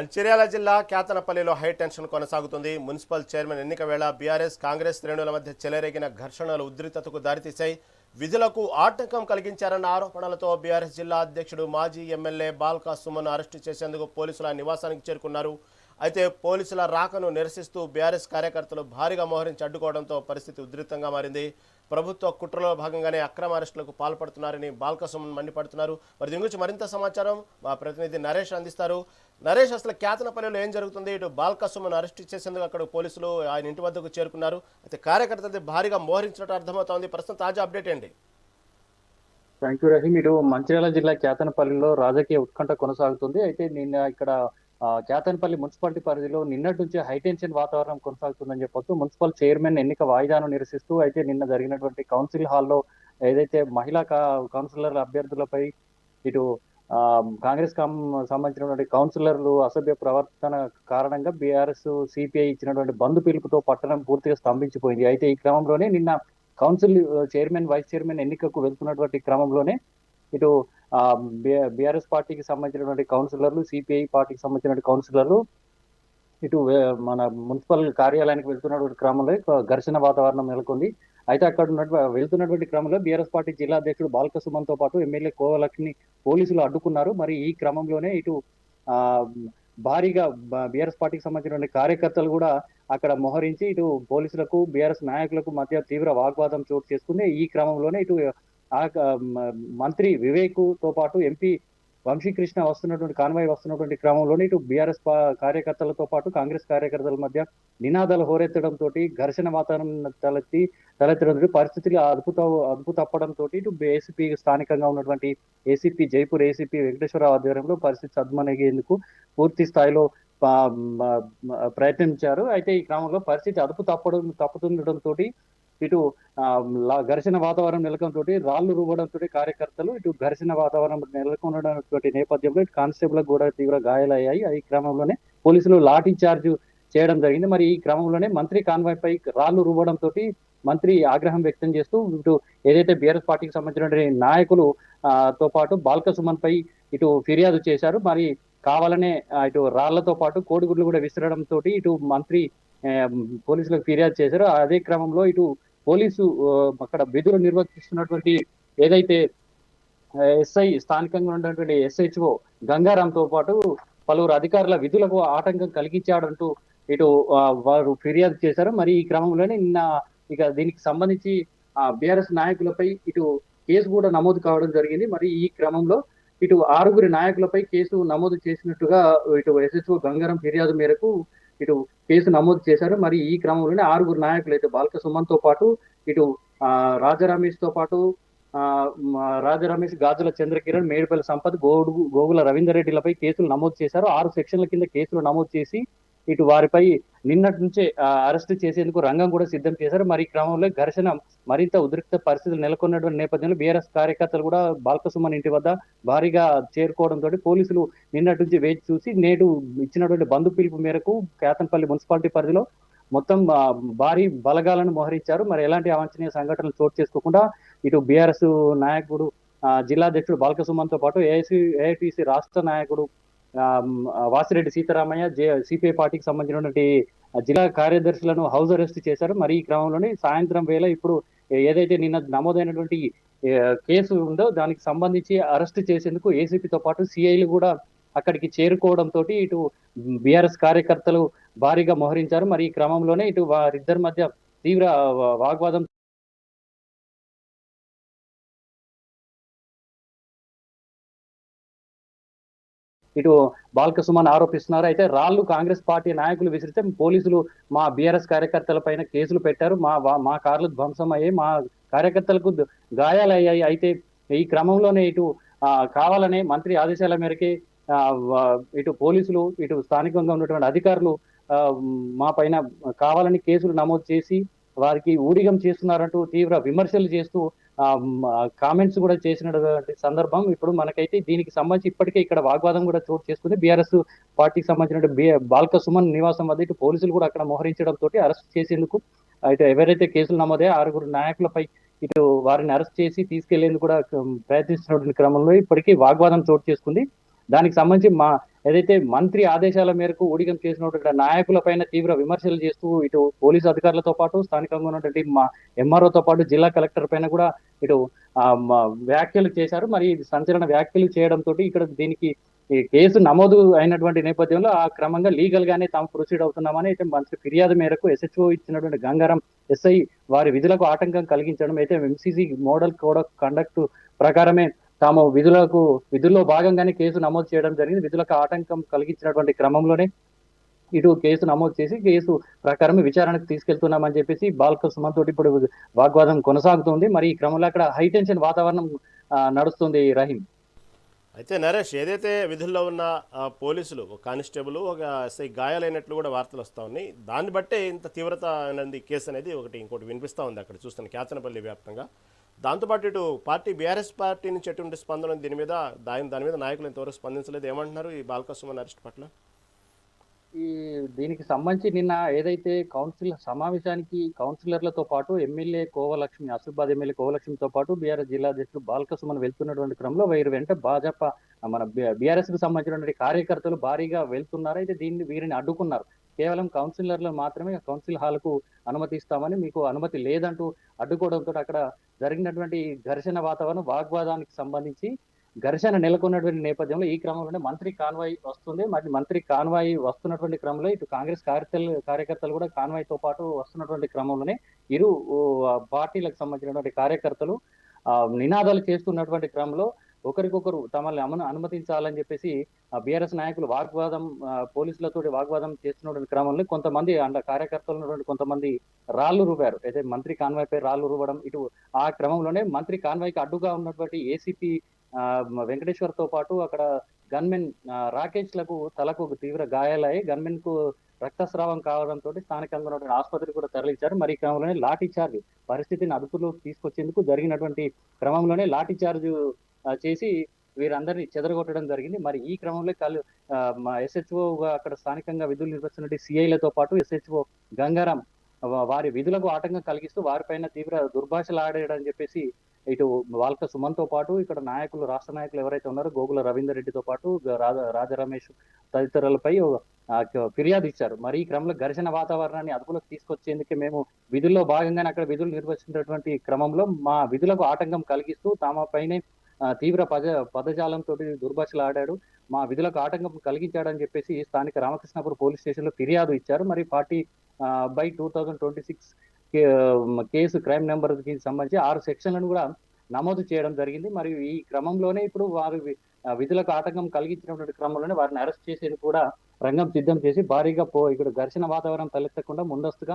మంచిర్యాల జిల్లా కేతనపల్లిలో high tension కొనసాగుతుంది. Municipal chairman ఎన్నిక వేళ బీఆర్ఎస్ కాంగ్రెస్ శ్రేణుల మధ్య చెలరేగిన ఘర్షణలు ఉద్రిక్తతకు దారితీశాయి. విధులకు ఆటంకం కలిగించారన్న ఆరోపణలతో బీఆర్ఎస్ జిల్లా అధ్యక్షుడు మాజీ ఎమ్మెల్యే బాల్కా సుమన్ అరెస్టు చేసేందుకు పోలీసుల నివాసానికి చేరుకున్నారు. అయితే పోలీసుల రాకను నిరసిస్తూ బీఆర్ఎస్ కార్యకర్తలు భారీగా మోహరించి అడ్డుకోవడంతో పరిస్థితి ఉద్రిక్తంగా మారింది. ప్రభుత్వ కుట్రలో భాగంగానే అక్రమ అరెస్టులకు పాల్పడుతున్నారని బాల్కా సుమన్ మండిపడుతున్నారు. మరి దీని గురించి మరింత సమాచారం మా ప్రతినిధి నరేష్ అందిస్తారు. నరేష్, అసలు కేతనపల్లిలో ఏం జరుగుతుంది? ఇటు బాల్కా సుమన్ అరెస్ట్ చేసేందుకు అక్కడ పోలీసులు ఆయన ఇంటి వద్దకు చేరుకున్నారు. అయితే కార్యకర్తలు భారీగా మోహరించినట్టు అర్థమవుతోంది. ప్రస్తుతం తాజా అప్డేట్ ఏంటి? Thank you Rahim. ఇటు మంచిర్యాల జిల్లా కేతనపల్లిలో రాజకీయ ఉత్కంఠ కొనసాగుతుంది. అయితే నిన్న ఇక్కడ కేతనపల్లి మున్సిపాలిటీ పరిధిలో నిన్నటి నుంచి హైటెన్షన్ వాతావరణం కొనసాగుతుందని చెప్పొచ్చు. మున్సిపల్ చైర్మన్ ఎన్నిక వాయిదాను నిరసిస్తూ అయితే నిన్న జరిగినటువంటి కౌన్సిల్ హాల్లో ఏదైతే మహిళా కౌన్సిలర్ అభ్యర్థులపై ఇటు కాంగ్రెస్ సంబంధించినటువంటి కౌన్సిలర్లు అసభ్య ప్రవర్తన కారణంగా బీఆర్ఎస్ సిపిఐ ఇచ్చినటువంటి బంధు పిలుపుతో పట్టణం పూర్తిగా స్తంభించిపోయింది. అయితే ఈ క్రమంలోనే నిన్న కౌన్సిల్ చైర్మన్ వైస్ చైర్మన్ ఎన్నికకు వెళ్తున్నటువంటి క్రమంలోనే ఇటు బీఆర్ఎస్ పార్టీకి సంబంధించినటువంటి కౌన్సిలర్లు, సిపిఐ పార్టీకి సంబంధించినటువంటి కౌన్సిలర్లు ఇటు మన మున్సిపల్ కార్యాలయానికి వెళ్తున్నటువంటి క్రమంలో ఘర్షణ వాతావరణం నెలకొంది. అయితే అక్కడ వెళ్తున్నటువంటి క్రమంలో బీఆర్ఎస్ పార్టీ జిల్లా అధ్యక్షుడు బాల్క సుమన్ తో పాటు ఎమ్మెల్యే కోవలక్ష్మిని పోలీసులు అడ్డుకున్నారు. మరి ఈ క్రమంలోనే ఇటు భారీగా బీఆర్ఎస్ పార్టీకి సంబంధించినటువంటి కార్యకర్తలు కూడా అక్కడ మోహరించి ఇటు పోలీసులకు బీఆర్ఎస్ నాయకులకు మధ్య తీవ్ర వాగ్వాదం చోటు చేసుకుంది. ఈ క్రమంలోనే ఇటు మంత్రి వివేక్ తో పాటు ఎంపీ వంశీకృష్ణ వస్తున్నటువంటి కాన్వాయ్ వస్తున్నటువంటి క్రమంలోనే ఇటు బీఆర్ఎస్ కార్యకర్తలతో పాటు కాంగ్రెస్ కార్యకర్తల మధ్య నినాదాలు హోరెత్తడంతో ఘర్షణ వాతావరణం తలెత్తడంతో పరిస్థితులు అదుపు తప్పడంతో ఇటు ఏసీపీ స్థానికంగా ఉన్నటువంటి ఏసీపీ జైపూర్ ఏసీపీ వెంకటేశ్వరరావు ఆధ్వర్యంలో పరిస్థితి సద్మనగేందుకు పూర్తి స్థాయిలో ప్రయత్నించారు. అయితే ఈ క్రమంలో పరిస్థితి అదుపు తప్పుతుండటంతో ఇటు ఘర్షణ వాతావరణం నెలకొనడంతో రాళ్లు రువ్వడంతో కార్యకర్తలు ఇటు ఘర్షణ వాతావరణం నెలకొనటువంటి నేపథ్యంలో ఇటు కానిస్టేబుల్ కూడా తీవ్ర గాయాలయ్యాయి. ఈ క్రమంలోనే పోలీసులు లాఠీ చార్జ్ చేయడం జరిగింది. మరి ఈ క్రమంలోనే మంత్రి కాన్వాయ్ పై రాళ్లు రువ్వడంతో మంత్రి ఆగ్రహం వ్యక్తం చేస్తూ ఇటు ఏదైతే బీఆర్ఎస్ పార్టీకి సంబంధించినటువంటి నాయకులు తో పాటు బాల్క సుమన్ పై ఇటు ఫిర్యాదు చేశారు. మరి కావాలనే ఇటు రాళ్లతో పాటు కోడిగుడ్లు కూడా విసరడంతో ఇటు మంత్రి పోలీసులకు ఫిర్యాదు చేశారు. అదే క్రమంలో ఇటు పోలీసు అక్కడ విధులు నిర్వర్తిస్తున్నటువంటి ఏదైతే ఎస్ఐ స్థానికంగా ఉన్నటువంటి ఎస్హెచ్ఓ గంగారాంతో పాటు పలువురు అధికారుల విధులకు ఆటంకం కలిగించాడంటూ ఇటు వారు ఫిర్యాదు చేశారు. మరి ఈ క్రమంలోనే నిన్న ఇక దీనికి సంబంధించి బీఆర్ఎస్ నాయకులపై ఇటు కేసు కూడా నమోదు కావడం జరిగింది. మరి ఈ క్రమంలో ఇటు 6 నాయకులపై కేసు నమోదు చేసినట్టుగా ఇటు ఎస్హెచ్ఓ గంగారం ఫిర్యాదు మేరకు ఇటు కేసు నమోదు చేశారు. మరి ఈ క్రమంలోనే 6 నాయకులు అయితే బాల్క సుమన్ తో పాటు ఇటు రాజరమేష్ తో పాటు రాజరమేష్, గాజుల చంద్రకిరణ్, మేడిపల్లి సంపత్, గోగుల రవీందర్ రెడ్డిలపై కేసులు నమోదు చేశారు. 6 సెక్షన్ల కింద కేసులు నమోదు చేసి ఇటు వారిపై నిన్నటి నుంచే అరెస్టు చేసేందుకు రంగం కూడా సిద్ధం చేశారు. మరి ఈ క్రమంలో ఘర్షణ మరింత ఉద్రిక్త పరిస్థితులు నెలకొన్నటువంటి నేపథ్యంలో బీఆర్ఎస్ కార్యకర్తలు కూడా బాల్క సుమన్ ఇంటి వద్ద భారీగా చేరుకోవడంతో పోలీసులు నిన్నటి నుంచి వేచి చూసి నేడు ఇచ్చినటువంటి బంధు పిలుపు మేరకు కేతనపల్లి మున్సిపాలిటీ పరిధిలో మొత్తం భారీ బలగాలను మోహరించారు. మరి ఎలాంటి అవాంఛనీయ సంఘటనలు చోటు చేసుకోకుండా ఇటు బీఆర్ఎస్ నాయకుడు జిల్లా అధ్యక్షుడు బాల్క సుమన్ తో పాటు ఏఐటీసీ రాష్ట్ర నాయకుడు వాసిరెడ్డి సీతారామయ్య, సిపిఐ పార్టీకి సంబంధించినటువంటి జిల్లా కార్యదర్శులను హౌస్ అరెస్ట్ చేశారు. మరి ఈ క్రమంలోనే సాయంత్రం వేళ ఇప్పుడు ఏదైతే నిన్న నమోదైనటువంటి కేసు ఉందో దానికి సంబంధించి అరెస్ట్ చేసేందుకు ఏసీపీతో పాటు సిఐలు కూడా అక్కడికి చేరుకోవడంతో ఇటు బీఆర్ఎస్ కార్యకర్తలు భారీగా మోహరించారు. మరి ఈ క్రమంలోనే ఇటు వారిద్దరి మధ్య తీవ్ర వాగ్వాదం ఇటు బాల్క సుమన్ ఆరోపిస్తున్నారు. అయితే రాళ్లు కాంగ్రెస్ పార్టీ నాయకులు విసిరితే పోలీసులు మా బీఆర్ఎస్ కార్యకర్తల పైన కేసులు పెట్టారు. మా కార్లు ధ్వంసం అయ్యాయి, మా కార్యకర్తలకు గాయాలయ్యాయి. అయితే ఈ క్రమంలోనే ఇటు కావాలనే మంత్రి ఆదేశాల మేరకే ఇటు పోలీసులు ఇటు స్థానికంగా ఉన్నటువంటి అధికారులు మా పైన కావాలని కేసులు నమోదు చేసి వారికి ఊడిగం చేస్తున్నారంటూ తీవ్ర విమర్శలు చేస్తూ కామెంట్స్ కూడా చేసినటువంటి సందర్భం ఇప్పుడు మనకైతే దీనికి సంబంధించి ఇప్పటికే ఇక్కడ వాగ్వాదం కూడా చోటు చేసుకుంది. బీఆర్ఎస్ పార్టీకి సంబంధించిన బాల్క సుమన్ నివాసం వద్ద ఇటు పోలీసులు కూడా అక్కడ మోహరించడంతో అరెస్ట్ చేసేందుకు ఇటు ఎవరైతే కేసులు నమోదే 6 నాయకులపై ఇటు వారిని అరెస్ట్ చేసి తీసుకెళ్లేందుకు కూడా ప్రయత్నిస్తున్నటువంటి క్రమంలో ఇప్పటికీ వాగ్వాదం చోటు చేసుకుంది. దానికి సంబంధించి ఏదైతే మంత్రి ఆదేశాల మేరకు ఊడిగం చేసినటువంటి నాయకులపైన తీవ్ర విమర్శలు చేస్తూ ఇటు పోలీసు అధికారులతో పాటు స్థానికంగా ఉన్నటువంటి మా ఎంఆర్ఓతో పాటు జిల్లా కలెక్టర్ పైన కూడా ఇటు వ్యాఖ్యలు చేశారు. మరి ఇది సంచలన వ్యాఖ్యలు చేయడంతో ఇక్కడ దీనికి ఈ కేసు నమోదు అయినటువంటి నేపథ్యంలో ఆ క్రమంగా లీగల్ గానే తాము ప్రొసీడ్ అవుతున్నామని అయితే మంత్రి ఫిర్యాదు మేరకు ఎస్హెచ్ఓ ఇచ్చినటువంటి గంగారం ఎస్ఐ వారి విధులకు ఆటంకం కలిగించడం అయితే MCC model code of conduct ప్రకారమే తాము విధుల్లో భాగంగానే కేసు నమోదు చేయడం జరిగింది. విధులకు ఆటంకం కలిగించినటువంటి క్రమంలోనే ఇటు కేసు నమోదు చేసి కేసు ప్రకారం విచారణకు తీసుకెళ్తున్నామని చెప్పేసి బాల్క సుమన్ తోటి ఇప్పుడు వాగ్వాదం కొనసాగుతుంది. మరి ఈ క్రమంలో అక్కడ హైటెన్షన్ వాతావరణం నడుస్తుంది రహీం. అయితే నరేష్, ఏదైతే విధుల్లో ఉన్న పోలీసులు, ఒక కానిస్టేబుల్, ఒక ఎస్ఐ గాయాలైనట్లు కూడా వార్తలు వస్తూ ఉన్నాయి. దాన్ని బట్టే ఇంత తీవ్రత అనేది కేసు అనేది ఇంకోటి వినిపిస్తూ ఉంది అక్కడ చూస్తున్న కేతనపల్లి వ్యాప్తంగా. దాంతోపాటు ఇటు బీఆర్ఎస్ పార్టీ నుంచి ఎటువంటి స్పందన దీని మీద, దాని మీద నాయకులు ఇంతవరకు స్పందించలేదు. ఏమంటున్నారు ఈ బాల్క సుమన్ అరెస్ట్ పట్ల? దీనికి సంబంధించి నిన్న ఏదైతే సమావేశానికి కౌన్సిలర్లతో పాటు ఎమ్మెల్యే కోవలక్ష్మి, ఆసిఫాబాద్ ఎమ్మెల్యే కోవలక్ష్మితో పాటు బీఆర్ఎస్ జిల్లా అధ్యక్షుడు బాల్క సుమన్ వెళ్తున్నటువంటి క్రమంలో వీరి వెంట భాజపా మన బీఆర్ఎస్ కు సంబంధించినటువంటి కార్యకర్తలు భారీగా వెళ్తున్నారు. అయితే వీరిని అడ్డుకున్నారు. కేవలం కౌన్సిలర్లు మాత్రమే కౌన్సిల్ హాల్ కు అనుమతిస్తామని, మీకు అనుమతి లేదంటూ అడ్డుకోవడంతో అక్కడ జరిగినటువంటి ఘర్షణ వాతావరణం, వాగ్వాదానికి సంబంధించి ఘర్షణ నెలకొన్నటువంటి నేపథ్యంలో ఈ క్రమంలోనే మంత్రి కాన్వాయ్ వస్తుంది. మరి మంత్రి కాన్వాయ్ వస్తున్నటువంటి క్రమంలో ఇటు కాంగ్రెస్ కార్యకర్తలు కూడా కాన్వాయ్ తో పాటు వస్తున్నటువంటి క్రమంలోనే ఇరు పార్టీలకు సంబంధించినటువంటి కార్యకర్తలు నినాదాలు చేస్తున్నటువంటి క్రమంలో ఒకరికొకరు తమల్ని అనుమతించాలని చెప్పేసి బీఆర్ఎస్ నాయకులు పోలీసులతో వాగ్వాదం చేస్తున్నటువంటి క్రమంలో కొంతమంది కార్యకర్తలు ఉన్నటువంటి కొంతమంది రాళ్లు రూపారు. అయితే మంత్రి కాన్వాయ్ పై రాళ్లు రూపడం, ఇటు ఆ క్రమంలోనే మంత్రి కాన్వాయ్ కి అడ్డుగా ఉన్నటువంటి ఏసీపీ వెంకటేశ్వర్ తో పాటు అక్కడ గన్మెన్ రాకేష్ లకు తలకు తీవ్ర గాయాలయ్యి గన్మెన్ కు రక్తస్రావం కావడంతో స్థానికంగా ఉన్నటువంటి ఆసుపత్రికి కూడా తరలించారు. మరి ఈ క్రమంలోనే లాఠీ చార్జ్ పరిస్థితిని అదుపులోకి తీసుకొచ్చేందుకు జరిగినటువంటి క్రమంలోనే లాఠీ చార్జ్ చేసి వీరందరినీ చెదరగొట్టడం జరిగింది. మరి ఈ క్రమంలో ఎస్హెచ్ఓగా అక్కడ స్థానికంగా విధులు నిర్వహిస్తున్న సిఐలతో పాటు ఎస్హెచ్ఓ గంగారాం వారి విధులకు ఆటంకం కలిగిస్తూ వారిపైన తీవ్ర దుర్భాషలు ఆడేయడం చెప్పేసి ఇటు వాల్క సుమన్ తో పాటు ఇక్కడ రాష్ట్ర నాయకులు ఎవరైతే ఉన్నారో గోగుల రవీందర్ రెడ్డితో పాటు రాజా రమేష్ తదితరులపై ఫిర్యాదు ఇచ్చారు. మరి ఈ క్రమంలో ఘర్షణ వాతావరణాన్ని అదుపులోకి తీసుకొచ్చేందుకే మేము విధుల్లో భాగంగానే అక్కడ విధులు నిర్వహిస్తున్నటువంటి క్రమంలో మా విధులకు ఆటంకం కలిగిస్తూ తమ పైనే తీవ్ర పదజాలంతో దుర్భాషలు ఆడాడు, మా విధులకు ఆటంకం కలిగించాడని చెప్పేసి స్థానిక రామకృష్ణాపూర్ పోలీస్ స్టేషన్ లో ఫిర్యాదు ఇచ్చారు. మరి 40/2026 కేసు క్రైమ్ నెంబర్ కి సంబంధించి 6 సెక్షన్లను కూడా నమోదు చేయడం జరిగింది. మరియు ఈ క్రమంలోనే ఇప్పుడు వారి విధులకు ఆటంకం కలిగించినటువంటి క్రమంలోనే వారిని అరెస్ట్ చేసేందుకు కూడా రంగం సిద్ధం చేసి భారీగా ఇక్కడ ఘర్షణ వాతావరణం తలెత్తకుండా ముందస్తుగా